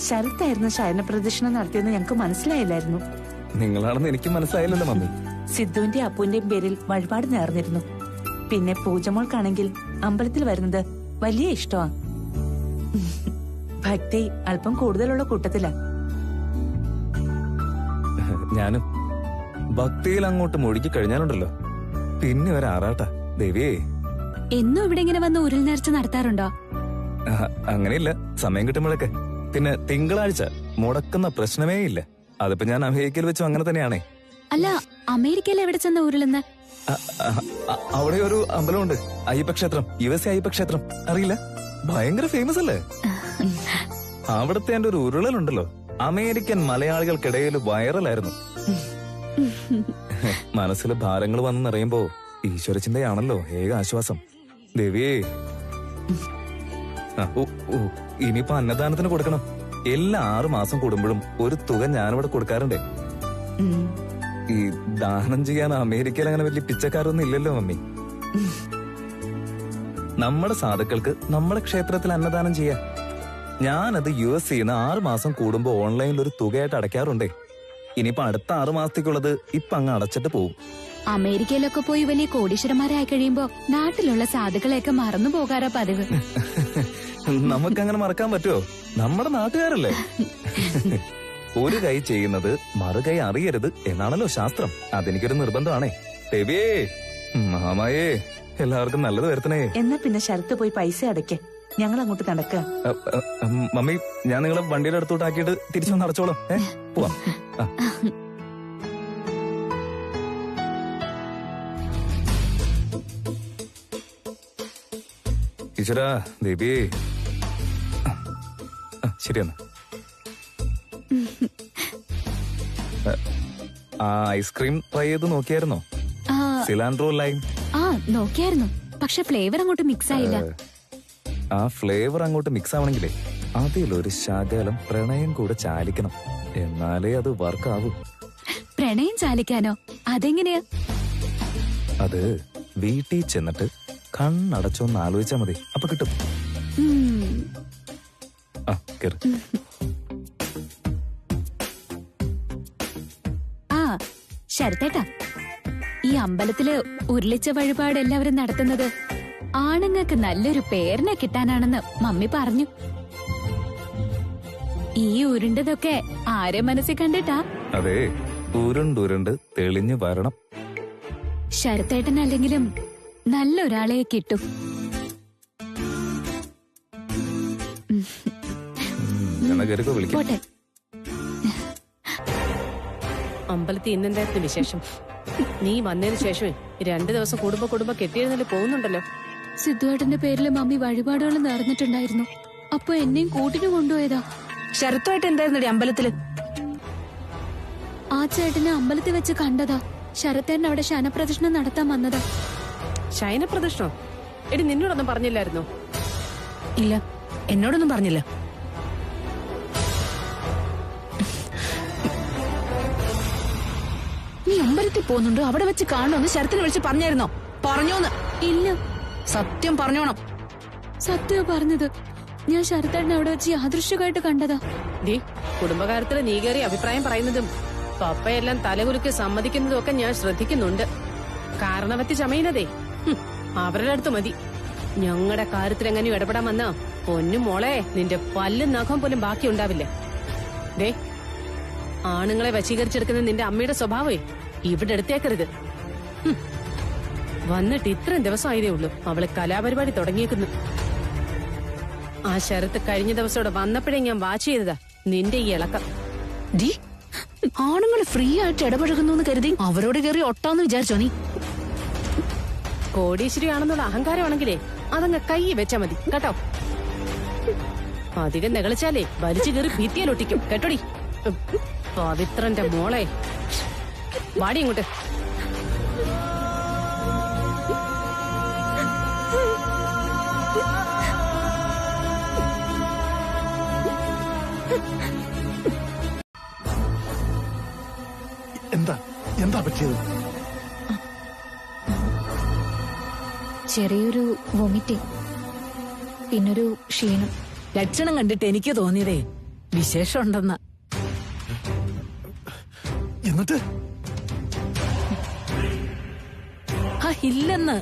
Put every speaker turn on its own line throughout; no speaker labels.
ശരത്തായിരുന്നു ശയന പ്രദക്ഷിണം നടത്തിയെന്ന് ഞങ്ങൾക്ക് മനസ്സിലായില്ലായിരുന്നു.
നിങ്ങളാണെന്ന് എനിക്ക് മനസ്സിലായില്ലല്ലോ മമ്മി.
സിദ്ധുവിന്റെ അപ്പുവിന്റെയും പേരിൽ വഴിപാട് നേർന്നിരുന്നു. പിന്നെ പൂജമോൾക്കാണെങ്കിൽ അമ്പലത്തിൽ വരുന്നത് വലിയ ഇഷ്ടമാ. ഭക്തി അല്പം കൂടുതലുള്ള കൂട്ടത്തിലാ.
ഞാനും ഭക്തിയിൽ അങ്ങോട്ട് മുഴുകി കഴിഞ്ഞാലുണ്ടല്ലോ പിന്നെ ഒരു ആറാട്ടാ ദേവിയേ.
എന്നും ഇവിടെ ഇങ്ങനെ വന്ന് ഉരുൾ നേർച്ച നടത്താറുണ്ടോ?
അങ്ങനെയില്ല, സമയം കിട്ടുമ്പോഴൊക്കെ. പിന്നെ തിങ്കളാഴ്ച മുടക്കുന്ന പ്രശ്നമേ ഇല്ല. അതിപ്പോ ഞാൻ അമേരിക്കയിൽ വെച്ചും അങ്ങനെ തന്നെയാണേ.
അല്ല, അമേരിക്കയിൽ എവിടെ ചെന്ന ഉരുളെന്ന്?
അവിടെ ഒരു അമ്പലമുണ്ട്, അയ്യപ്പക്ഷേത്രം, USA അയ്യപ്പക്ഷേത്രം. അറിയില്ല? ഭയങ്കര ഫേമസ് അല്ലേ? അവിടുത്തെ എന്റെ ഒരു ഉരുളലുണ്ടല്ലോ, അമേരിക്കൻ മലയാളികൾക്കിടയിൽ വൈറലായിരുന്നു. മനസ്സിൽ ഭാരങ്ങൾ വന്നു നിറയുമ്പോ ഈശ്വരചിന്തയാണല്ലോ ഏക ആശ്വാസം. ദേവിയേ, ഇനിയിപ്പോ അന്നദാനത്തിന് കൊടുക്കണം. എല്ലാ 6 മാസം കൂടുമ്പോഴും ഒരു തുക ഞാനിവിടെ കൊടുക്കാറുണ്ടേ. ഈ ദാനം ചെയ്യാൻ അമേരിക്കയിൽ അങ്ങനെ വലിയ പിച്ചക്കാരൊന്നും ഇല്ലല്ലോ മമ്മി. നമ്മുടെ സാധുക്കൾക്ക് നമ്മുടെ ക്ഷേത്രത്തിൽ അന്നദാനം ചെയ്യാം. ഞാനത് USA 6 മാസം കൂടുമ്പോ ഓൺലൈനിൽ ഒരു തുകയായിട്ട് അടയ്ക്കാറുണ്ടേ. ഇനിയിപ്പോ അടുത്ത 6 മാസത്തേക്കുള്ളത് ഇപ്പൊ അങ്ങ് അടച്ചിട്ട് പോവും.
അമേരിക്കയിലൊക്കെ പോയി വലിയ കോടീശ്വരന്മാരായി കഴിയുമ്പോ നാട്ടിലുള്ള സാധുക്കളെയൊക്കെ മറന്നു പോകാറാ പതിവ്.
നമുക്കങ്ങനെ മറക്കാൻ പറ്റുമോ? നമ്മുടെ നാട്ടുകാരല്ലേ. ഒരു കൈ ചെയ്യുന്നത് മറുകൈ അറിയരുത് എന്നാണല്ലോ ശാസ്ത്രം. അതെനിക്കൊരു നിർബന്ധമാണേ. ദേവിയേ, മാമായേ, എല്ലാവർക്കും നല്ലത് വരുത്തണേ.
എന്നാ പിന്നെ ശരത്ത് പോയി പൈസ അടയ്ക്ക, ഞങ്ങൾ അങ്ങോട്ട് നടക്കുക.
മമ്മി, ഞാൻ നിങ്ങളെ വണ്ടിയുടെ അടുത്തോട്ടാക്കിയിട്ട് തിരിച്ചു വന്ന് അടച്ചോളാം. പോവാം. ഈശ്വരാ, ദേവിയേ. ശരിയെന്നാ. ഐസ്ക്രീം ട്രൈ ചെയ്ത് നോക്കിയായിരുന്നോ? Cilantro lime.
നോക്കിയായിരുന്നു, പക്ഷെ ഫ്ലേവർ അങ്ങോട്ട് മിക്സ് ആയില്ല.
ആ ഫ്ലേവർ അങ്ങോട്ട് മിക്സ് ആവണെങ്കിലേ അതിലൊരു ശകലം പ്രണയം കൂടെ ചാലിക്കണം, എന്നാലേ അത് വർക്ക് ആവൂ.
പ്രണയം ചാലിക്കാനോ? അതെങ്ങനെയാ?
അത് വീട്ടിൽ ചെന്നിട്ട് കണ്ണടച്ചോന്ന് ആലോചിച്ചാ മതി, അപ്പൊ കിട്ടും.
ശരത്തേട്ടാ, ഈ അമ്പലത്തില് ഉരുളിച്ച വഴിപാട് എല്ലാവരും നടത്തുന്നത് ആണുങ്ങൾക്ക് നല്ലൊരു പേരിനെ കിട്ടാനാണെന്ന് മമ്മി പറഞ്ഞു. ഈ ഉരുണ്ടതൊക്കെ ആരെ മനസ്സിൽ കണ്ടിട്ടാ?
അതെ, ഉരുണ്ടുരുണ്ട് തെളിഞ്ഞു വരണം.
ശരത്തേട്ടനല്ലെങ്കിലും നല്ലൊരാളെ കിട്ടും. പോട്ടെ.
അമ്പലത്തിൽ ഇന്നെന്തായിരുന്നു വിശേഷം? നീ വന്നതിന് ശേഷമേ 2 ദിവസം കുടുംബ കെട്ടിയിരുന്നല്ലേ പോകുന്നുണ്ടല്ലോ.
സിദ്ധുവേട്ടന്റെ പേരില് മമ്മി വഴിപാടുകൾ നേർന്നിട്ടുണ്ടായിരുന്നു. അപ്പൊ എന്നെയും കൂട്ടിന് കൊണ്ടുപോയതാ.
ശരത്തുമായിട്ട് എന്തായിരുന്നടി അമ്പലത്തില്?
ആ ചേട്ടനെ അമ്പലത്തിൽ വെച്ച് കണ്ടതാ. ശരത്തേട്ടൻ അവിടെ ശയനപ്രദക്ഷിണം നടത്താൻ വന്നതാ.
ശയനപ്രദക്ഷിണോ? എടി, നിന്നോടൊന്നും പറഞ്ഞില്ലായിരുന്നോ?
ഇല്ല, എന്നോടൊന്നും പറഞ്ഞില്ല. നീ അമ്പലത്തിൽ പോകുന്നുണ്ടോ? അവിടെ വെച്ച് കാണണമെന്ന് ശരത്തിനെ വിളിച്ച് പറഞ്ഞായിരുന്നോ? പറഞ്ഞോന്ന്?
ഇല്ല.
സത്യം പറഞ്ഞോണം.
സത്യം പറഞ്ഞത്. ഞാൻ ശരത്തേട്ടനെ അവിടെ വെച്ച് യാദൃശ്ചികമായിട്ട് കണ്ടതാ.
ഡി, കുടുംബകാര്യത്തില് നീ കയറി അഭിപ്രായം പറയുന്നതും പപ്പയെല്ലാം തലകുലുക്ക് സമ്മതിക്കുന്നതും ഒക്കെ ഞാൻ ശ്രദ്ധിക്കുന്നുണ്ട്. കാരണവത്തി ചമയുന്നതേ അവരുടെ അടുത്ത് മതി. ഞങ്ങളുടെ കാര്യത്തിൽ എങ്ങനെയും ഇടപെടാൻ വന്നാ പൊന്നും മോളെ, നിന്റെ പല്ലും നഖം പോലും ബാക്കി ഉണ്ടാവില്ല. ദേ, ആണുങ്ങളെ വശീകരിച്ചെടുക്കുന്ന നിന്റെ അമ്മയുടെ സ്വഭാവേ ഇവിടെ എടുത്തേക്കരുത്. വന്നിട്ട് ഇത്രയും ദിവസം ആയതേ ഉള്ളൂ അവള് കലാപരിപാടി തുടങ്ങിയേക്കുന്നു. ആ ശരത്ത് കഴിഞ്ഞ ദിവസം ഇവിടെ വന്നപ്പോഴേ ഞാൻ വാച്ച് ചെയ്തതാ നിന്റെ ഈ ഇളക്കം.
ഡി, ആണുങ്ങൾ ഫ്രീ ആയിട്ട് ഇടപഴകുന്നു കരുതി അവരോട് കയറി ഒട്ടാന്ന് വിചാരിച്ചോ നീ?
കോടീശ്വരിയാണെന്നുള്ള അഹങ്കാരമാണെങ്കിലേ അതങ്ങ് കൈ വെച്ചാ മതി കേട്ടോ. അധികം നെകളിച്ചാലേ വലിച്ചു കയറി ഭിത്തിയിലൊട്ടിക്കും കേട്ടോടി. പവിത്രന്റെ മോളെ, വാടി ഇങ്ങോട്ട്.
എന്താ പറ്റിയത്?
ചെറിയൊരു വൊമിറ്റിംഗ്, പിന്നൊരു ക്ഷീണം.
ലക്ഷണം കണ്ടിട്ട് എനിക്ക് തോന്നിയതേ വിശേഷം ഉണ്ടെന്ന്.
എന്നിട്ട്
ഇല്ലെന്ന്.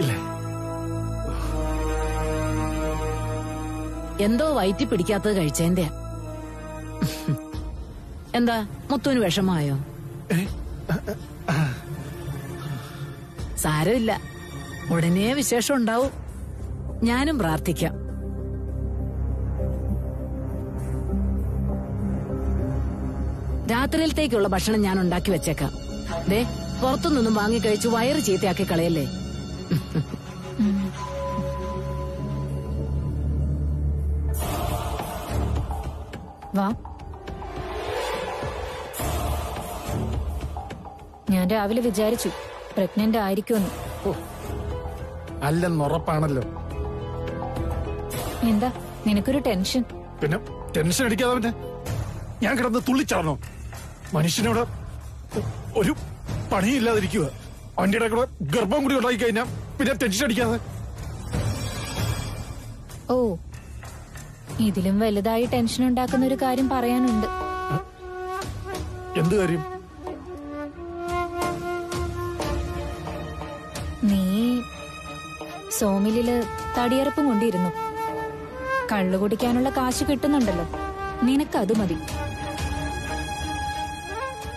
ഇല്ലേ?
എന്തോ വയറ്റി പിടിക്കാത്തത് കഴിച്ചേന്റെ. എന്താ മുത്തുവിന് വിഷമായോ? സാരമില്ല, ഉടനെ വിശേഷം ഉണ്ടാവും. ഞാനും പ്രാർത്ഥിക്കാം. രാത്രിയിലത്തേക്കുള്ള ഭക്ഷണം ഞാൻ ഉണ്ടാക്കി വെച്ചേക്കാം. ദേ, പുറത്തുനിന്നും വാങ്ങിക്കഴിച്ച് വയറ് ചീത്തയാക്കി കളയല്ലേ.
വാ. ഞാൻ രാവിലെ വിചാരിച്ചു പ്രഗ്നന്റ് ആയിരിക്കുമെന്ന്.
അല്ലെന്നുറപ്പാണല്ലോ.
എന്താ നിനക്കൊരു ടെൻഷൻ?
പിന്നെ ടെൻഷൻ അടിക്കാതെ പിന്നെ ഞാൻ കിടന്ന് തുള്ളിച്ചാടണോ? മനുഷ്യനോട് ഒരു പണിയില്ലാതിരിക്കുക. അവന്റെ ഇടയിൽ കൂടെ ഗർഭം കൂടി ഉണ്ടാക്കി കഴിഞ്ഞാൽ പിന്നെ ടെൻഷൻ അടിക്കാതെ.
ഓ, ഇതിലും വലുതായി ടെൻഷൻ ഉണ്ടാക്കുന്ന ഒരു കാര്യം പറയാനുണ്ട്.
എന്ത് കാര്യം?
നീ സോമിലില് തടിയറപ്പും കൊണ്ടിരുന്നു. കള്ളു കുടിക്കാനുള്ള കാശ് കിട്ടുന്നുണ്ടല്ലോ, നിനക്കത് മതി.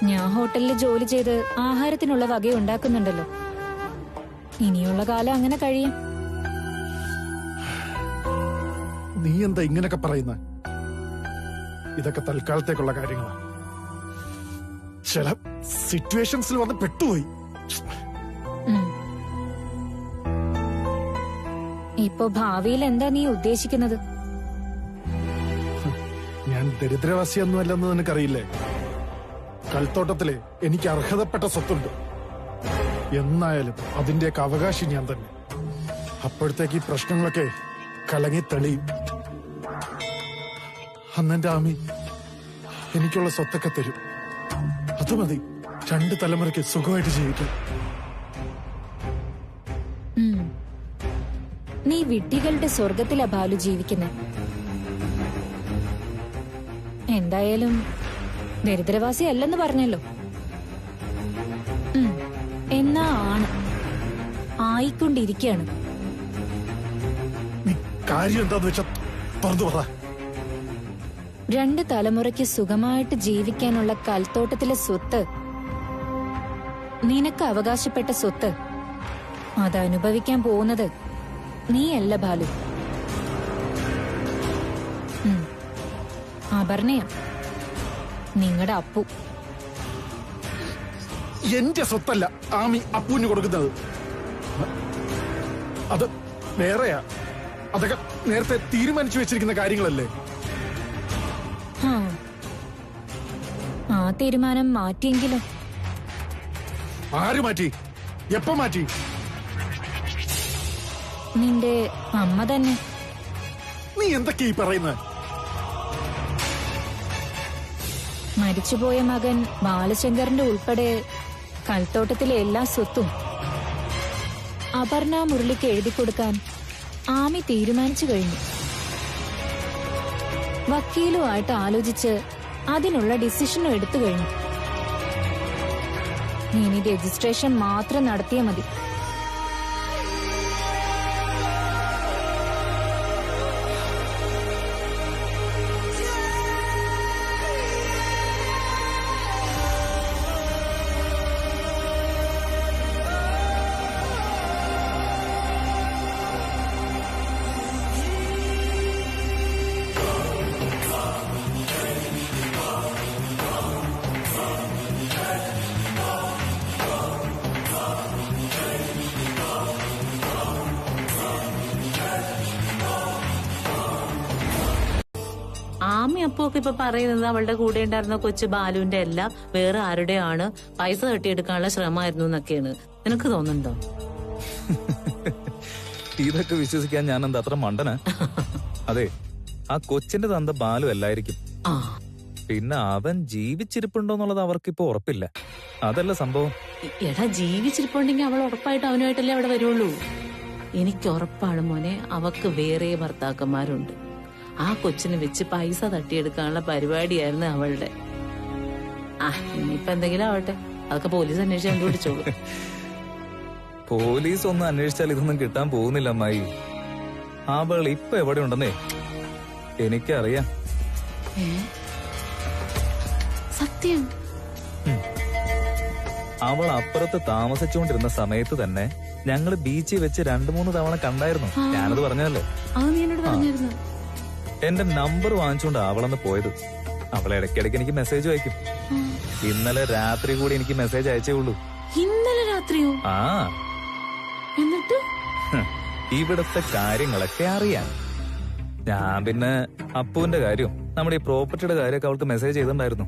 ഞാൻ ഹോട്ടലിൽ ജോലി ചെയ്ത് ആഹാരത്തിനുള്ള വക ഉണ്ടാക്കുന്നുണ്ടല്ലോ. ഇനിയുള്ള കാലം അങ്ങനെ കഴിയും.
നീ എന്താ ഇങ്ങനൊക്കെ പറയുന്ന? ഇതൊക്കെ തൽക്കാലത്തേക്കുള്ള കാര്യങ്ങളാണ്. ചില സിറ്റുവേഷൻസിൽ വന്ന് പെട്ടുപോയി.
ഇപ്പൊ ഭാവിയിൽ എന്താ നീ ഉദ്ദേശിക്കുന്നത്?
ഞാൻ ദരിദ്രവാസിയൊന്നുമല്ലെന്ന് നിനക്കറിയില്ലേ? കൽത്തോട്ടത്തിലെ എനിക്ക് അർഹതപ്പെട്ട സ്വത്തുണ്ട്. എന്നായാലും അതിന്റെയൊക്കെ അവകാശി ഞാൻ തന്നെ. അപ്പോഴത്തേക്ക് ഈ പ്രശ്നങ്ങളൊക്കെ കലങ്ങി തെളിയും. അന്നെന്റെ ആമി എനിക്കുള്ള സ്വത്തൊക്കെ തരും. അത് മതി 2 തലമുറയ്ക്ക് സുഖമായിട്ട് ജീവിക്കും.
നീ വിഡ്ഢികളുടെ സ്വർഗത്തിലാ ബാലു ജീവിക്കുന്നെ. എന്തായാലും ദരിദ്രവാസി അല്ലെന്ന് പറഞ്ഞല്ലോ. എന്നാ ആണ് ആയിക്കൊണ്ടിരിക്കുകയാണ്.
നീ കാര്യം എന്താന്ന് വെച്ചാ തുറന്നു പറ.
2 തലമുറയ്ക്ക് സുഖമായിട്ട് ജീവിക്കാനുള്ള കൽത്തോട്ടത്തിലെ സ്വത്ത്, നിനക്ക് അവകാശപ്പെട്ട സ്വത്ത്, അതനുഭവിക്കാൻ പോകുന്നത് നീയല്ല ബാലു, അപർണയ, നിങ്ങളുടെ അപ്പു.
എന്റെ സ്വത്തല്ല ആമി അപ്പൂന് കൊടുക്കുന്നത്. അത് വേറെയാ. അതൊക്കെ നേരത്തെ തീരുമാനിച്ചു വെച്ചിരിക്കുന്ന കാര്യങ്ങളല്ലേ?
ആ തീരുമാനം മാറ്റിയെങ്കിലും.
ആര് മാറ്റി? എപ്പോ മാറ്റി?
നിന്റെ അമ്മ തന്നെ.
നീ എന്തൊക്കെയാ ഈ പറയുന്നത്?
മരിച്ചുപോയ മകൻ ബാലശങ്കറിന്റെ ഉൾപ്പെടെ കൽത്തോട്ടത്തിലെ എല്ലാ സ്വത്തും അപർണ മുരളിക്ക് എഴുതി കൊടുക്കാൻ ആമി തീരുമാനിച്ചു കഴിഞ്ഞു. വക്കീലുമായിട്ട് ആലോചിച്ച് അതിനുള്ള ഡിസിഷനും എടുത്തു കഴിഞ്ഞു. ഇനി രജിസ്ട്രേഷൻ മാത്രം നടത്തിയാൽ മതി.
ആമി അപ്പൊക്കെ ഇപ്പൊ പറയുന്നത് അവളുടെ കൂടെ ഉണ്ടായിരുന്ന കൊച്ചു ബാലുവിന്റെ അല്ല, വേറെ ആരുടെയാണ്, പൈസ തട്ടിയെടുക്കാനുള്ള ശ്രമമായിരുന്നു എന്നൊക്കെയാണ്. നിനക്ക് തോന്നുന്നുണ്ടോ?
ഇതൊക്കെ വിശ്വസിക്കാൻ ഞാൻ എന്താ അത്ര മണ്ടനാ? അതെ, ആ കൊച്ചിന്റെ തന്ത ബാലു അല്ലായിരിക്കും. പിന്നെ അവൻ ജീവിച്ചിരിപ്പുണ്ടോന്നുള്ളത് അവർക്കിപ്പോ ഉറപ്പില്ല. അതല്ല സംഭവം.
എടാ, ജീവിച്ചിരിപ്പുണ്ടെങ്കിൽ അവൾ ഉറപ്പായിട്ട് അവനുമായിട്ടല്ലേ അവിടെ വരുള്ളൂ. എനിക്ക് ഉറപ്പാണ് മോനെ, അവക്ക് വേറെ ഭർത്താക്കന്മാരുണ്ട്. ആ കൊച്ചിനെ വെച്ച് പൈസ തട്ടിയെടുക്കാനുള്ള പരിപാടിയായിരുന്നു അവളുടെ. ആ ഇനിയിപ്പൊ എന്തെങ്കിലും ആവട്ടെ, അതൊക്കെ പോലീസ് അന്വേഷിച്ച് കണ്ടുപിടിച്ചോളൂ.
പോലീസ് ഒന്നും അന്വേഷിച്ചാൽ ഇതൊന്നും കിട്ടാൻ പോകുന്നില്ല അമ്മായി. അവൾ ഇപ്പൊ എവിടെ ഉണ്ടെന്നേ എനിക്കറിയാം.
സത്യം?
അവൾ അപ്പുറത്ത് താമസിച്ചുകൊണ്ടിരുന്ന സമയത്ത് തന്നെ ഞങ്ങള് ബീച്ചിൽ വെച്ച് 2-3 തവണ കണ്ടായിരുന്നു. ഞാനത് പറഞ്ഞതല്ലേ.
അത് നീ എന്നോട് പറഞ്ഞിരുന്നു.
എന്റെ നമ്പർ വാങ്ങിച്ചുകൊണ്ട് അവളന്ന് പോയത്. അവളെ ഇടയ്ക്കിടയ്ക്ക് എനിക്ക് മെസ്സേജ് അയക്കും. ഇന്നലെ രാത്രി കൂടി എനിക്ക് മെസ്സേജ് അയച്ചേ ഉള്ളൂ.
ഇന്നലെ രാത്രിയോ?
ആ,
എന്നിട്ട്
ഇവിടത്തെ കാര്യങ്ങളൊക്കെ അറിയാം. ഞാൻ പിന്നെ അപ്പുവിന്റെ കാര്യം, നമ്മുടെ ഈ പ്രോപ്പർട്ടിയുടെ കാര്യമൊക്കെ അവൾക്ക് മെസ്സേജ് ചെയ്തിട്ടുണ്ടായിരുന്നു.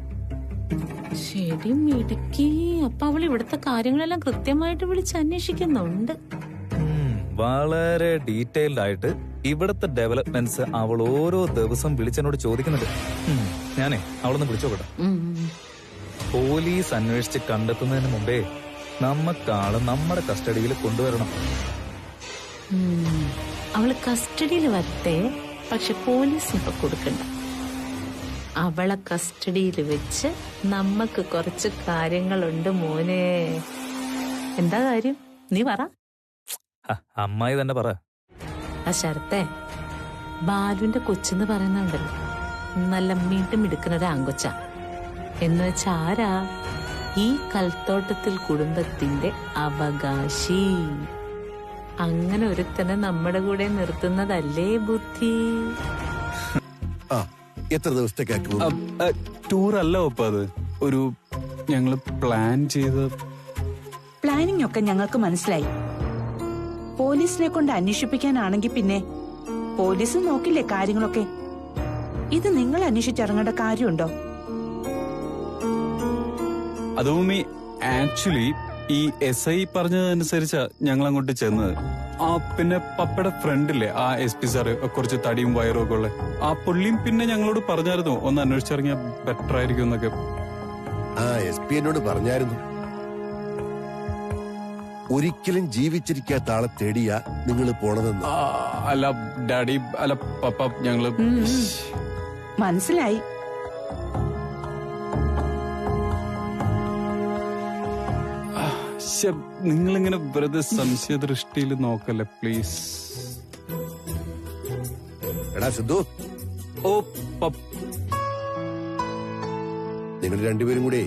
ശരി മിടുക്കി. അപ്പൊ അവൾ ഇവിടുത്തെ കാര്യങ്ങളെല്ലാം കൃത്യമായിട്ട് വിളിച്ച് അന്വേഷിക്കുന്നുണ്ട്.
വളരെ ഡീറ്റെയിൽഡ് ആയിട്ട് ഇവിടത്തെ ഡെവലപ്മെന്റ്സ് അവൾ ഓരോ ദിവസം വിളിച്ചെന്നോട് ചോദിക്കുന്നുണ്ട്. ഞാനേ അവളൊന്ന് വിളിച്ചോട്ടെ. പോലീസ് അന്വേഷിച്ച് കണ്ടെത്തുന്നതിന് മുമ്പേ നമ്മക്കാള് നമ്മുടെ കസ്റ്റഡിയിൽ കൊണ്ടുവരണം.
അവള് കസ്റ്റഡിയിൽ വരട്ടെ, പക്ഷെ പോലീസിന് ഇപ്പൊ കൊടുക്കണ്ട. അവളെ കസ്റ്റഡിയിൽ വെച്ച് നമ്മക്ക് കുറച്ച് കാര്യങ്ങളുണ്ട് മോനെ. എന്താ കാര്യം? നീ പറ.
അമ്മായി തന്നെ പറ.
ആ ശരത്തെ, ബാലുവിന്റെ കൊച്ചെന്ന് പറയുന്നുണ്ടല്ലോ, നല്ല മിടുമിടുക്കുന്ന ഒരു ആങ്കൊച്ച. എന്ന് വെച്ചാ ആരാ? ഈ കൽത്തോട്ടത്തിൽ കുടുംബത്തിന്റെ അവകാശി. അങ്ങനെ ഒരുത്തനെ നമ്മുടെ കൂടെ നിർത്തുന്നതല്ലേ ബുദ്ധി.
എത്ര ദിവസത്തേക്കാ
ടൂർ അല്ല ഒപ്പം, അത് ഒരു ഞങ്ങള് പ്ലാൻ ചെയ്ത്.
പ്ലാനിംഗ് ഒക്കെ ഞങ്ങൾക്ക് മനസ്സിലായി. പോലീസിനെ കൊണ്ട് അന്വേഷിപ്പിക്കാനാണെങ്കിൽ പിന്നെ പോലീസ് നോക്കില്ലേ കാര്യങ്ങളൊക്കെ. ഇത് നിങ്ങൾ അന്വേഷിച്ചിറങ്ങേണ്ട കാര്യമുണ്ടോ?
അതും ആക്ച്വലി ഈ SI പറഞ്ഞതനുസരിച്ചാ ഞങ്ങൾ അങ്ങോട്ട് ചെന്നത്. ആ പിന്നെ പപ്പയുടെ ഫ്രണ്ടില്ലേ, ആ SP സാറ്, കുറച്ച് തടിയും വയറും ഒക്കെ ഉള്ള ആ പുള്ളിയും പിന്നെ ഞങ്ങളോട് പറഞ്ഞായിരുന്നു ഒന്ന് അന്വേഷിച്ചിറങ്ങിയാ ബെറ്റർ ആയിരിക്കും എന്നൊക്കെ.
SP എന്നോട് പറഞ്ഞായിരുന്നു. ഒരിക്കലും ജീവിച്ചിരിക്കാത്ത ആളെ തേടിയാ നിങ്ങൾ പോണതെന്ന്.
അല്ല ഡാഡി, അല്ല പപ്പ, ഞങ്ങള്
മനസ്സിലായി.
നിങ്ങളിങ്ങനെ വെറുതെ സംശയ ദൃഷ്ടിയിൽ നോക്കല്ലേ പ്ലീസ്.
എടാ സിദ്ധു,
ഓ
നിങ്ങൾ രണ്ടുപേരും കൂടി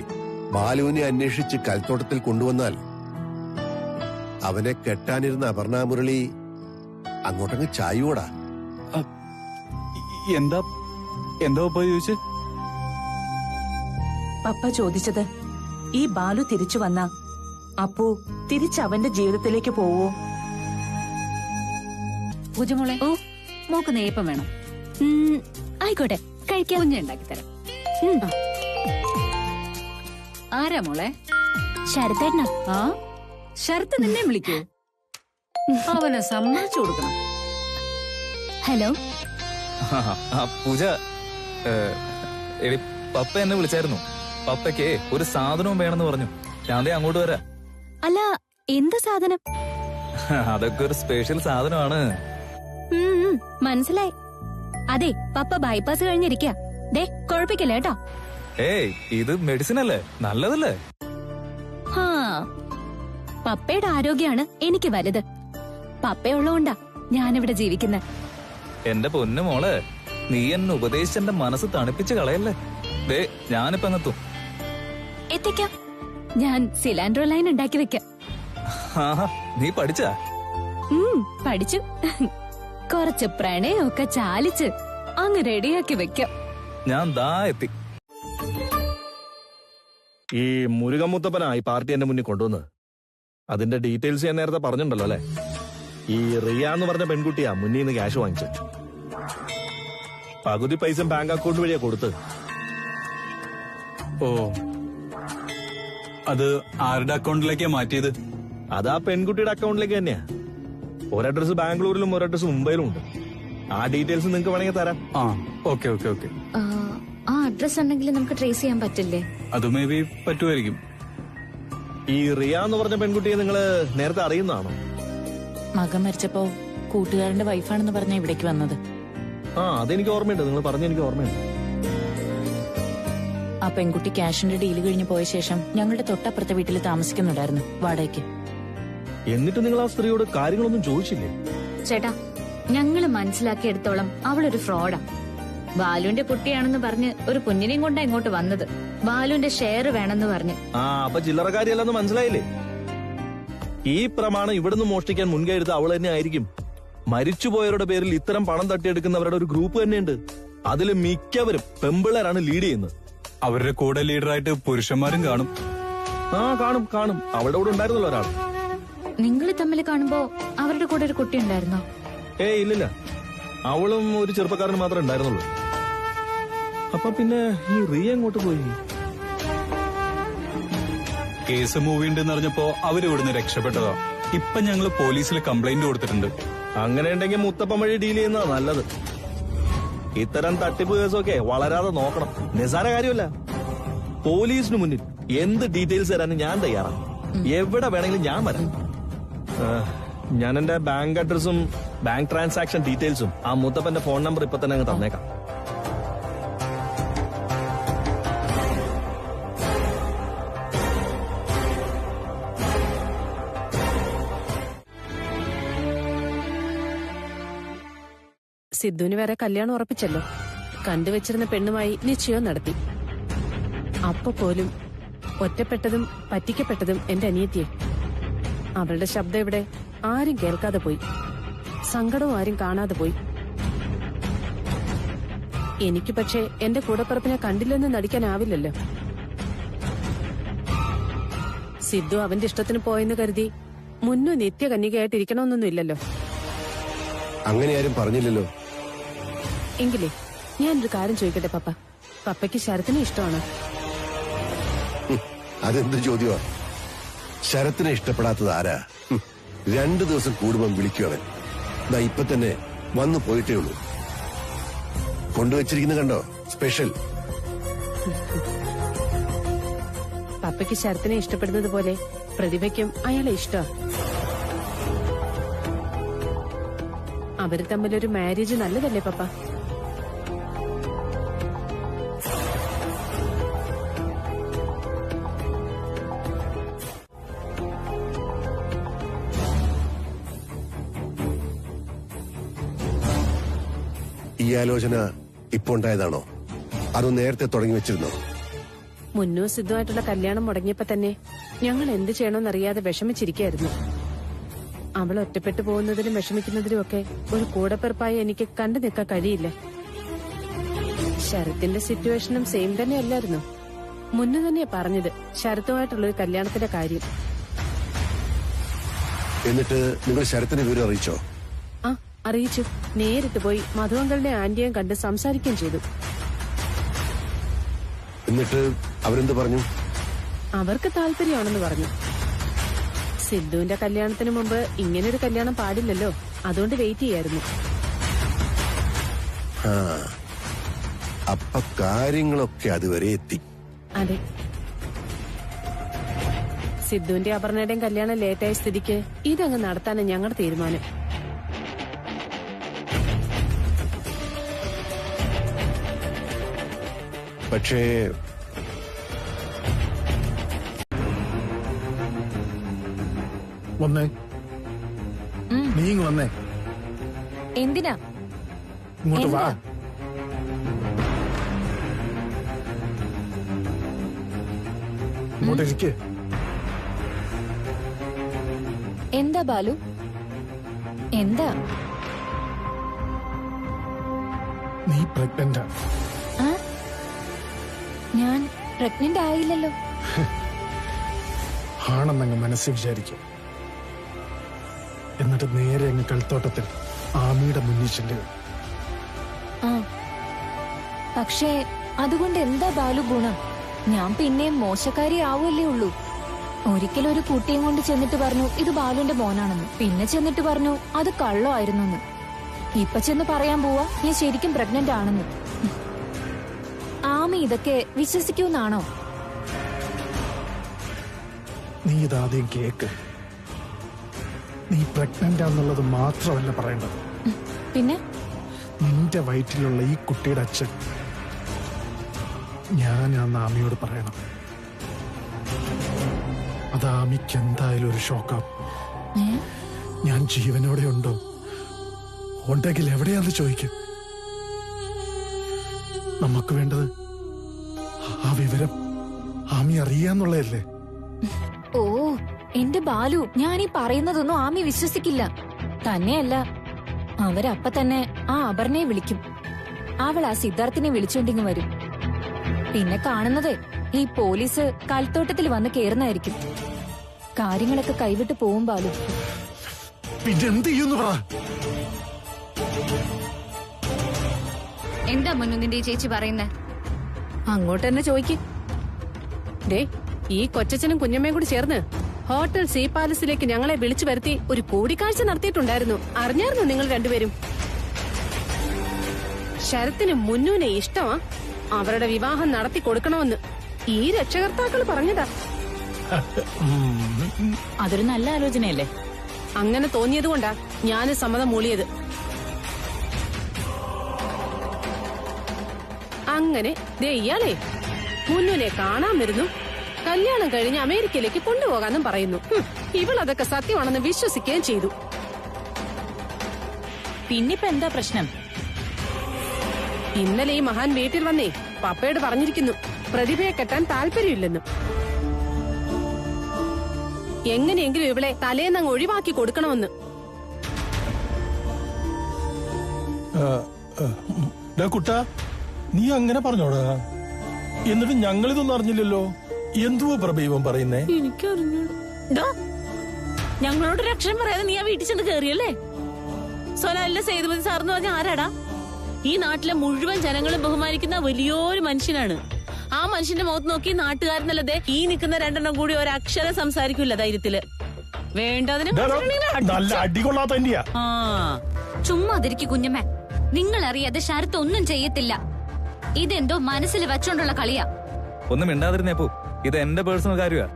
ബാലുവിനെ അന്വേഷിച്ച് കൽത്തോട്ടത്തിൽ കൊണ്ടുവന്നാൽ അവനെ കെട്ടാനിരുന്ന അപർണ മുരളി അങ്ങോട്ടങ്ങ് ചായുവോടാ.
എന്താ ചോദിച്ചേ?
പപ്പ ചോദിച്ചത്, ഈ ബാലു തിരിച്ചു വന്ന അപ്പു തിരിച്ചവന്റെ ജീവിതത്തിലേക്ക് പോവോ?
പൂജമോളെ, ഓ മോക്ക് നെയ്യപ്പം വേണം? ആയിക്കോട്ടെ, കഴിക്കാൻ കുഞ്ഞ് ഉണ്ടാക്കി തരാം. ആരാ മോളെ?
ശരത്തേട്ടനാ.
ആ ശരത്ത് നിന്നെ വിളിക്കൂ. അവനെ സമ്മതിച്ചു കൊടുക്കണം.
ഹലോ
പൂജ, എടി പപ്പ എന്നെ വിളിച്ചായിരുന്നു. പപ്പയ്ക്ക് ഒരു സാധനവും വേണമെന്ന് പറഞ്ഞു. ഞാൻ അങ്ങോട്ട് വരാ.
അല്ല, എന്ത് സാധനം?
അതൊക്കെ ഒരു സ്പെഷ്യൽ സാധനമാണ്.
മനസ്സിലായി. അതെ, പപ്പ ബൈപ്പാസ് കഴിഞ്ഞിരിക്ക. ദേ കുഴപ്പിക്കല്ലേ കേട്ടോ.
ഏയ്, ഇത് മെഡിസിൻ അല്ലേ, നല്ലതല്ലേ?
ഹാ, പപ്പയുടെ ആരോഗ്യമാണ് എനിക്ക് വലുത്. പപ്പയുള്ളതുകൊണ്ടാ ഞാനിവിടെ ജീവിക്കുന്നത്.
എന്റെ പൊന്നു മോളെ, നീ എന്നെ ഉപദേശിച്ചെന്റെ മനസ്സ് തണുപ്പിച്ച് കളയല്ലേ. ദേ ഞാനിപ്പോ എങ്ങെത്തും.
എത്തിക്കാം. ഞാൻ സിലാൻഡ്രോ ലൈൻ ഉണ്ടാക്കി വെക്കാം.
നീ പഠിച്ചാ?
പഠിച്ചു. കുറച്ച് പ്രണയമൊക്കെ ചാലിച്ച് അങ്ങ് റെഡിയാക്കി വെക്കാം.
ഞാൻ ദാ എത്തി.
ഈ മുരുകമുത്തപ്പനാ ഈ പാർട്ടി എന്റെ മുന്നിൽ കൊണ്ടുവന്നത്. അതിന്റെ ഡീറ്റെയിൽസ് ഞാൻ നേരത്തെ പറഞ്ഞിട്ടുണ്ടല്ലോ അല്ലെ. ഈ റിയ എന്ന് പറഞ്ഞ പെൺകുട്ടിയാ മുന്നിൽ നിന്ന് ക്യാഷ് വാങ്ങിച്ചു. പകുതി പൈസ ബാങ്ക് അക്കൗണ്ട് വഴിയാ കൊടുത്തത്.
ഓ, അത് ആരുടെ അക്കൗണ്ടിലേക്കാ മാറ്റിയത്?
അത് ആ പെൺകുട്ടിയുടെ അക്കൗണ്ടിലേക്ക് തന്നെയാ. ഒരു അഡ്രസ് ബാംഗ്ലൂരിലും ഒരു അഡ്രസ് മുംബൈയിലും ഉണ്ട്. ആ ഡീറ്റെയിൽസ് നിങ്ങൾക്ക് വേണമെങ്കിൽ തരാം.
ആ, ഓക്കെ ഓക്കെ ഓക്കെ.
ആ അഡ്രസ് ഉണ്ടെങ്കിൽ നമുക്ക് ട്രേസ് ചെയ്യാൻ പറ്റില്ലേ?
അത് മേ ബി പറ്റുമായിരിക്കും.
ഈ റിയ എന്ന് പറഞ്ഞ പെൺകുട്ടിയെ നിങ്ങള് നേരത്തെ അറിയുന്നതാണോ?
മകൻ മരിച്ചപ്പോ കൂട്ടുകാരന്റെ വൈഫാണെന്ന് പറഞ്ഞ ഇവിടേക്ക് വന്നത്.
ആ അതെനിക്ക് ഓർമ്മയുണ്ട്, നിങ്ങൾ പറഞ്ഞ എനിക്ക് ഓർമ്മയുണ്ട്.
ആ പെൺകുട്ടി ക്യാഷിന്റെ ഡീല് കഴിഞ്ഞ് പോയ ശേഷം ഞങ്ങളുടെ തൊട്ടപ്പുറത്തെ വീട്ടിൽ താമസിക്കുന്നുണ്ടായിരുന്നു വാടകയ്ക്ക്.
എന്നിട്ട് നിങ്ങൾ ആ സ്ത്രീയോട് കാര്യങ്ങളൊന്നും ചോദിച്ചില്ലേ?
ചേട്ടാ, ഞങ്ങള് മനസ്സിലാക്കിയെടുത്തോളം അവളൊരു ഫ്രോഡാ. ബാലുവിന്റെ കുട്ടിയാണെന്ന് പറഞ്ഞ് ഒരു കുഞ്ഞിനെയും കൊണ്ടാ ഇങ്ങോട്ട് വന്നത്. ബാലുവിന്റെ ഷെയർ വേണമെന്ന് പറഞ്ഞ്.
ആ അപ്പൊ ചില്ലറക്കാരിയല്ലെന്ന് മനസ്സിലായില്ലേ? ഈ പ്രമാണം ഇവിടുന്ന് മോഷ്ടിക്കാൻ മുൻകൈ എടുത്ത് അവൾ തന്നെ ആയിരിക്കും. മരിച്ചുപോയവരുടെ പേരിൽ ഇത്തരം പണം തട്ടിയെടുക്കുന്നവരുടെ ഒരു ഗ്രൂപ്പ് തന്നെയുണ്ട്. അതിൽ മിക്കവരും പെമ്പിള്ളേരാണ് ലീഡ് ചെയ്യുന്നത്.
അവരുടെ കൂടെ ലീഡറായിട്ട് പുരുഷന്മാരും കാണും.
ആ കാണും കാണും. അവളുടെ കൂടെ ഉണ്ടായിരുന്നല്ലോ ഒരാൾ.
നിങ്ങൾ തമ്മിൽ കാണുമ്പോ അവരുടെ കൂടെ ഒരു കുട്ടി ഉണ്ടായിരുന്നോ?
ഇല്ലില്ല, അവളും ഒരു ചെറുപ്പക്കാരന് മാത്രമേ ഉണ്ടായിരുന്നുള്ളൂ. അപ്പൊ പിന്നെ ഈ റിയ എങ്ങോട്ട് പോയി?
കേസ് മൂവി ഉണ്ടെന്ന് അറിഞ്ഞപ്പോ അവരിവിടുന്ന് രക്ഷപ്പെട്ടതാ. ഇപ്പൊ ഞങ്ങള് പോലീസിൽ കംപ്ലൈന്റ് കൊടുത്തിട്ടുണ്ട്.
അങ്ങനെ ഉണ്ടെങ്കിൽ മുത്തപ്പൻ വഴി ഡീൽ ചെയ്യുന്നതാ നല്ലത്. ഇത്തരം തട്ടിപ്പ് കേസൊക്കെ വളരാതെ നോക്കണം. നിസ്സാര കാര്യമല്ല. പോലീസിന് മുന്നിൽ എന്ത് ഡീറ്റെയിൽസ് തരാനും ഞാൻ തയ്യാറാണ്. എവിടെ വേണമെങ്കിലും ഞാൻ വരാം. ഞാൻ എന്റെ ബാങ്ക് അഡ്രസ്സും ബാങ്ക് ട്രാൻസാക്ഷൻ ഡീറ്റെയിൽസും ആ മുത്തപ്പന്റെ ഫോൺ നമ്പർ ഇപ്പൊ തന്നെ അങ്ങ് തന്നേക്കാം.
സിദ്ധുവിന് വേറെ കല്യാണം ഉറപ്പിച്ചല്ലോ. കണ്ടുവച്ചിരുന്ന പെണ്ണുമായി നിശ്ചയവും നടത്തി. അപ്പൊ പോലും ഒറ്റപ്പെട്ടതും പറ്റിക്കപ്പെട്ടതും എന്റെ അനിയത്തിയെ. അവളുടെ ശബ്ദം ഇവിടെ ആരും കേൾക്കാതെ പോയി. സങ്കടവും ആരും കാണാതെ പോയി. എനിക്ക് പക്ഷേ എന്റെ കൂടപ്പിറപ്പിനെ കണ്ടില്ലെന്ന് നടിക്കാനാവില്ലല്ലോ. സിദ്ധു അവന്റെ ഇഷ്ടത്തിന് പോയെന്ന് കരുതി മുന്നു നിത്യകന്യകയായിട്ടിരിക്കണമെന്നൊന്നും ഇല്ലല്ലോ.
അങ്ങനെ ആരും പറഞ്ഞില്ലല്ലോ.
എങ്കിലേ ഞാനൊരു കാര്യം ചോദിക്കട്ടെ പപ്പ. പപ്പയ്ക്ക് ശരത്തിനെ ഇഷ്ടമാണ്?
അതെന്ത് ചോദ്യമാ? ശരത്തിനെ ഇഷ്ടപ്പെടാത്തത് ആരാ? 2 ദിവസം കൂടുമ്പം വിളിക്കുവവൻ. ഇപ്പൊ തന്നെ വന്നു പോയിട്ടേ ഉള്ളൂ. കൊണ്ടുവച്ചിരിക്കുന്ന കണ്ടോ, സ്പെഷ്യൽ.
പപ്പയ്ക്ക് ശരത്തിനെ ഇഷ്ടപ്പെടുന്നത് പോലെ പ്രതിഭയ്ക്കും അയാളെ ഇഷ്ടം. അവര് തമ്മിലൊരു മാരേജ് നല്ലതല്ലേ പപ്പ?
ഈ ആലോചന ഇപ്പൊ ഉണ്ടായതാണോ, അതോ നേരത്തെ തുടങ്ങി വെച്ചിരുന്നോ?
മുന്നു സിദ്ധുമായിട്ടുള്ള കല്യാണം മുടങ്ങിയപ്പോ തന്നെ ഞങ്ങൾ എന്ത് ചെയ്യണമെന്നറിയാതെ വിഷമിച്ചിരിക്കായിരുന്നു. അവൾ ഒറ്റപ്പെട്ടു പോകുന്നതിലും വിഷമിക്കുന്നതിലും ഒക്കെ ഒരു കൂടപ്പിറപ്പായി എനിക്ക് കണ്ടു നിൽക്കാൻ കഴിയില്ല. ശരത്തിന്റെ സിറ്റുവേഷനും സെയിം തന്നെയല്ലായിരുന്നു. മുന്നു തന്നെയാ പറഞ്ഞത് ശരത്തുമായിട്ടുള്ളൊരു കല്യാണത്തിന്റെ കാര്യം.
എന്നിട്ട് നിങ്ങൾ ശരത്തിന് വിവരം അറിയിച്ചോ?
ആ അറിയിച്ചു. നേരിട്ട് പോയി മധുവങ്കളുടെ ആന്റിയെയും കണ്ട് സംസാരിക്കുകയും ചെയ്തു.
എന്നിട്ട് അവരെന്ത് പറഞ്ഞു?
അവർക്ക് താല്പര്യമാണെന്ന് പറഞ്ഞു. സിദ്ധുവിന്റെ കല്യാണത്തിന് മുമ്പ് ഇങ്ങനൊരു കല്യാണം പാടില്ലല്ലോ, അതുകൊണ്ട് വെയിറ്റ് ചെയ്യായിരുന്നു.
അപ്പൊ കാര്യങ്ങളൊക്കെ അതുവരെ എത്തി.
അതെ. സിദ്ധുവിന്റെ അപർണയുടെയും കല്യാണം ലേറ്റായ സ്ഥിതിക്ക് ഇതങ്ങ് നടത്താനാണ് ഞങ്ങളുടെ തീരുമാനം.
പക്ഷേ
വന്നേ, നീ ഇങ്ങ് വന്നേ.
എന്തിനാ?
ഇങ്ങോട്ട് വാ. ഇങ്ങോട്ട് ഇരിക്ക്.
എന്താ ബാലു? എന്താ?
നീ പ്രഗ്നന്റാ.
ഞാൻ പ്രഗ്നന്റ് ആയില്ലല്ലോ.
ആണെന്നങ്ങ് മനസ്സിൽ വിചാരിക്കും. എന്നിട്ട് നേരെ അങ്ങ് കൽത്തോട്ടത്തിൽ ആമിയുടെ മുന്നിൽ ചെല്ലുക.
പക്ഷേ അതുകൊണ്ട് എന്താ ബാലു ഗുണം? ഞാൻ പിന്നെയും മോശക്കാരി ആവുമല്ലേ ഉള്ളൂ. ഒരിക്കലൊരു കുട്ടിയും കൊണ്ട് ചെന്നിട്ട് പറഞ്ഞു ഇത് ബാലുവിന്റെ മോനാണെന്ന്. പിന്നെ ചെന്നിട്ട് പറഞ്ഞു അത് കള്ളമായിരുന്നെന്ന്. ഇപ്പൊ ചെന്ന് പറയാൻ പോവാ ഞാൻ ശരിക്കും പ്രഗ്നന്റ് ആണെന്ന്. ആമി ഇതൊക്കെ വിശ്വസിക്കൂന്നാണോ?
നീ ഇതാദ്യം കേക്ക്. നീ പ്രഗ്നന്റ് ആണെന്നുള്ളത് മാത്രമല്ല പറയേണ്ടത്.
പിന്നെ
നിന്റെ വയറ്റിലുള്ള ഈ കുട്ടിയുടെ അച്ഛൻ ഞാനാന്ന് ആമിയോട് പറയണം. അത് ആമിക്ക് എന്തായാലും ഒരു ഷോക്കാവും. ഞാൻ ജീവനോടെ ഉണ്ടോ, ഉണ്ടെങ്കിൽ എവിടെയാന്ന് ചോദിക്കും. നമുക്ക് വേണ്ടത് ആ വിവരം ആമി അറിയാന്നുള്ളതല്ലേ.
ഓ എന്റെ ബാലു, ഞാൻ ഈ പറയുന്നതൊന്നും ആമി വിശ്വസിക്കില്ല. തന്നെയല്ല, അവരപ്പ തന്നെ ആ അപർണയെ വിളിക്കും. അവൾ ആ സിദ്ധാർത്ഥിനെ വിളിച്ചോണ്ടിങ് വരും. പിന്നെ കാണുന്നത് ഈ പോലീസ് കൽത്തോട്ടത്തിൽ വന്ന് കേറുന്നതായിരിക്കും. കാര്യങ്ങളൊക്കെ കൈവിട്ട് പോവും ബാലു.
പിന്നെ എന്ത് ചെയ്യുന്നു പറ.
എന്താ മുന്നു നിന്റെ ഈ ചേച്ചി പറയുന്നേ?
അങ്ങോട്ട് തന്നെ ചോദിക്കും. ദേ, ഈ കൊച്ചച്ഛനും കുഞ്ഞമ്മയും കൂടി ചേർന്ന് ഹോട്ടൽ സീ പാലസിലേക്ക് ഞങ്ങളെ വിളിച്ചു വരുത്തി ഒരു കൂടിക്കാഴ്ച നടത്തിയിട്ടുണ്ടായിരുന്നു. അറിഞ്ഞായിരുന്നു നിങ്ങൾ രണ്ടുപേരും? ശരത്തിന് മുന്നൂനെ ഇഷ്ടമാ അവരുടെ വിവാഹം നടത്തി കൊടുക്കണമെന്ന് ഈ രക്ഷകർത്താക്കൾ പറഞ്ഞതാ.
അതൊരു നല്ല ആലോചനയല്ലേ?
അങ്ങനെ തോന്നിയതുകൊണ്ടാ ഞാന് സമ്മതം മൂളിയത്. അങ്ങനെ ദേ ഇയാളെ മുന്നുനെ കാണാൻ വരുന്നു, കല്യാണം കഴിഞ്ഞ് അമേരിക്കയിലേക്ക് കൊണ്ടുപോകാന്നും പറയുന്നു. ഇവളതൊക്കെ സത്യമാണെന്ന് വിശ്വസിക്കുകയും ചെയ്തു.
പിന്നിപ്പോ എന്താ പ്രശ്നം?
ഇന്നലെ ഈ മഹാൻ വീട്ടിൽ വന്നേ പപ്പയോട് പറഞ്ഞിരിക്കുന്നു പ്രതിഭയെ കെട്ടാൻ താല്പര്യമില്ലെന്നും. എങ്ങനെയെങ്കിലും ഇവളെ തലേന്നങ്ങ് ഒഴിവാക്കി കൊടുക്കണമെന്ന്.
കുട്ടാ, നീ അങ്ങനെ പറഞ്ഞോടാ. എന്നിട്ട് ഞങ്ങളിതൊന്നും അറിഞ്ഞില്ലല്ലോ. എന്തുവാ പ്രഭൈവം പറയുന്നേ?
എനിക്കറിഞ്ഞോ, ഞങ്ങളോട് രക്ഷണം പറയാതെ നീ ആ വീട്ടിൽ ചെന്ന് കേറിയല്ലേ? സോനല്ല സേതുപതി സാറെന്ന് പറഞ്ഞ ആരാടാ? ഈ നാട്ടിലെ മുഴുവൻ ജനങ്ങളും ബഹുമാനിക്കുന്ന വലിയൊരു മനുഷ്യനാണ്. ആ മനുഷ്യന്റെ മുഖത്ത് നോക്കി നാട്ടുകാരനല്ലതേ ഈ നിൽക്കുന്ന രണ്ടെണ്ണം കൂടി ഒരക്ഷരം സംസാരിക്കില്ല ധൈര്യത്തില്. വേണ്ടതിന്
നല്ല അടികൊള്ളാത്ത
ആ
ചുമ്മാ അതിരിക്കും കുഞ്ഞമ്മ. നിങ്ങൾ അറിയാതെ ശരത്ത് ഒന്നും ചെയ്യത്തില്ല. ഇതെന്തോ മനസ്സിൽ വെച്ചോണ്ടുള്ള കളിയാ.
ഒന്നും മിണ്ടാതിരുന്നേപ്പോ. ഇത് എന്റെ പേഴ്സണൽ കാര്യമാ.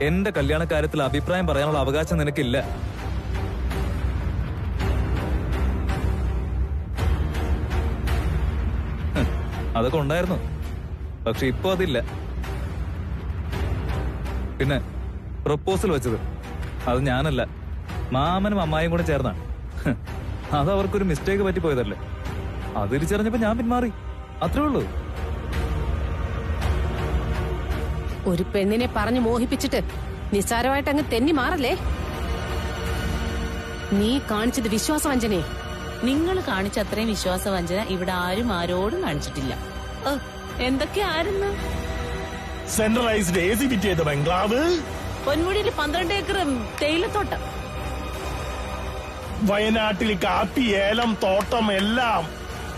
എന്റെ കല്യാണ കാര്യത്തിൽ അഭിപ്രായം പറയാനുള്ള അവകാശം നിനക്കില്ല. അതൊക്കെ ഉണ്ടായിരുന്നു, പക്ഷെ ഇപ്പൊ അതില്ല. പിന്നെ പ്രപ്പോസൽ വെച്ചത് അത് ഞാനല്ല, മാമനും അമ്മായും കൂടെ ചേർന്നാണ്. അത് അവർക്കൊരു മിസ്റ്റേക്ക് പറ്റിപ്പോയതല്ലേ. അത് തിരിച്ചറിഞ്ഞപ്പോ ഞാൻ പിന്മാറി, അത്രേ ഉള്ളൂ.
ഒരു പെണ്ണിനെ പറഞ്ഞു മോഹിപ്പിച്ചിട്ട് നിസ്സാരമായിട്ട് അങ്ങ് തെന്നി മാറല്ലേ. നീ കാണിച്ചത് വിശ്വാസവഞ്ചനയെ.
നിങ്ങൾ കാണിച്ച അത്രയും വിശ്വാസവഞ്ചന ഇവിടെ ആരും ആരോടും കാണിച്ചിട്ടില്ല. എന്തൊക്കെയായിരുന്നു?
സെൻട്രലൈസ്ഡ് AC ഫിറ്റ് ചെയ്ത ബംഗ്ലാവ്,
പൊന്മുടിയിൽ 12 ഏക്കർ തേയിലത്തോട്ടം,
വയനാട്ടിൽ കാപ്പി, ഏലം തോട്ടം, എല്ലാം.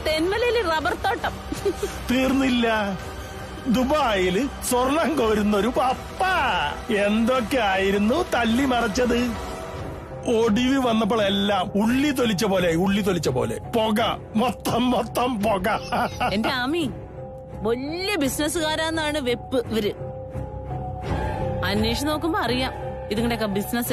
തെന്മലയിൽ റബ്ബർ തോട്ടം.
തീർന്നില്ല, ദുബായില് സ്വർണം കോരുന്നൊരു പപ്പ. എന്തൊക്കെ ആയിരുന്നു തല്ലി മറച്ചത്. ഒടിവ് വന്നപ്പോഴെല്ലാം ഉള്ളി തൊലിച്ച പോലെ പുക, മൊത്തം പുക.
എന്റെ ആമി വലിയ ബിസിനസ്സുകാരാന്നാണ് വെപ്പ് ഇവര്. അന്വേഷിച്ച് നോക്കുമ്പോ അറിയാം ഇതിങ്ങളുടെയൊക്കെ ബിസിനസ്